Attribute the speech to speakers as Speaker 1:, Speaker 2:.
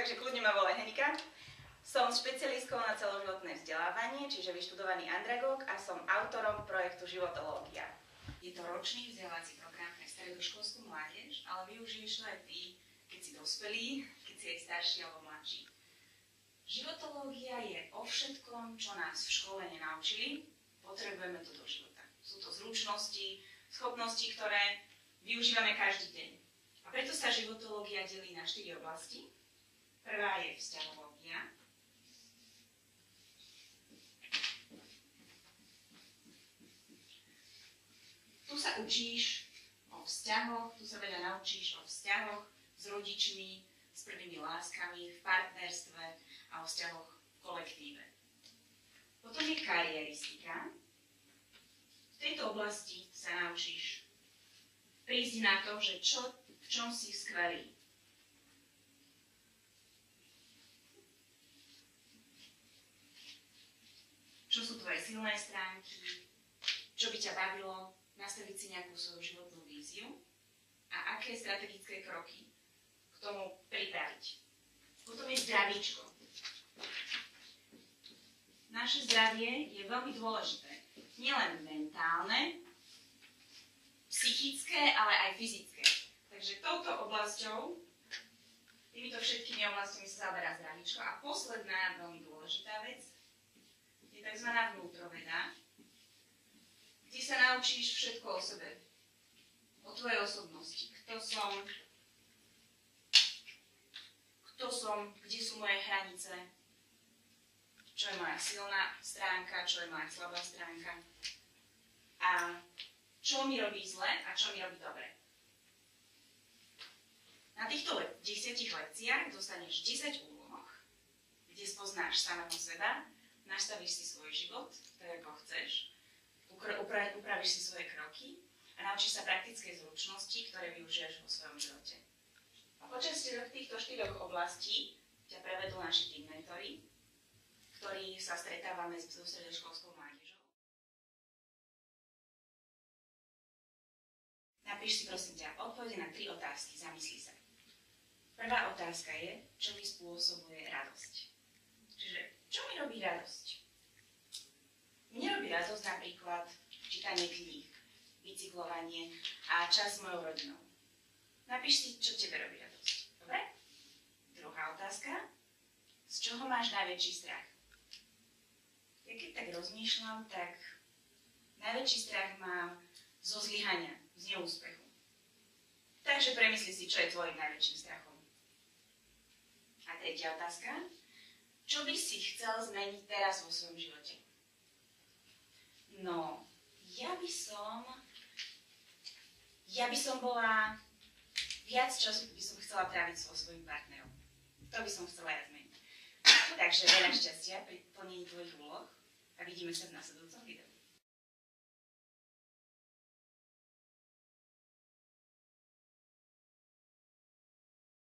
Speaker 1: takže kľudne ma volaj Henika. Som špecialistkou na celoživotné vzdelávanie, čiže vyštudovaný andragóg a som autorom projektu Životológia. Je to ročný vzdelávací program pre stredoškolskú mládež, ale využiješ to aj ty, keď si dospelý, keď si aj starší alebo mladší. Životológia je o všetkom, čo nás v škole nenaučili, potrebujeme to do života. Sú to zručnosti, schopnosti, ktoré využívame každý deň. A preto sa životológia delí na 4 oblasti. Prvá je vzťahológia. Tu sa učíš o vzťahoch, tu sa veľa naučíš o vzťahoch s rodičmi, s prvými láskami, v partnerstve a o vzťahoch v kolektíve. Potom je karieristika. V tejto oblasti sa naučíš prísť na to, že v čom si skvelý. Čo sú tvoje silné stránky, čo by ťa bavilo, nastaviť si nejakú svoju životnú víziu a aké strategické kroky k tomu pripraviť. Potom je zdravíčko. Naše zdravie je veľmi dôležité. Nielen mentálne, psychické, ale aj fyzické. Takže touto oblasťou, týmito všetkými oblastiami sa zaoberá zdravíčko. A posledná veľmi dôležitá vec je tzv. Vnútroveda, kde sa naučíš všetko o sebe, o tvojej osobnosti. Kto som, kde sú moje hranice, čo je moja silná stránka, čo je moja slabá stránka a čo mi robí zle a čo mi robí dobre. Na týchto 10 lekciách dostaneš 10 úloh, kde spoznáš samého seba, nastavíš si svoj život, tak ako chceš, upravíš si svoje kroky a naučíš sa praktické zručnosti, ktoré využiješ vo svojom živote. A počas týchto 4 oblastí ťa prevedú naši team mentori, ktorí sa stretávame so stredoškolskou mládežou. Napíš si prosím ťa odpovede na 3 otázky, zamysli sa. Prvá otázka je, čo mi spôsobuje radosť. Čiže, čo mi robí radosť? Mne robí radosť napríklad čítanie kníh, bicyklovanie a čas s mojou rodinou. Napíš si, čo tebe robí radosť. Dobre? Druhá otázka. Z čoho máš najväčší strach? Ja keď tak rozmýšľam, tak najväčší strach mám zo zlyhania, z neúspechu. Takže premysli si, čo je tvojim najväčším strachom. A tretia otázka. Čo by si chcel zmeniť teraz vo svojom živote? No, ja by som bola viac času, by som chcela tráviť so svojím partnerom. To by som chcela ja zmeniť. Takže veľa šťastia pri plnení tvojich úloh a vidíme sa v nasledujúcom videu.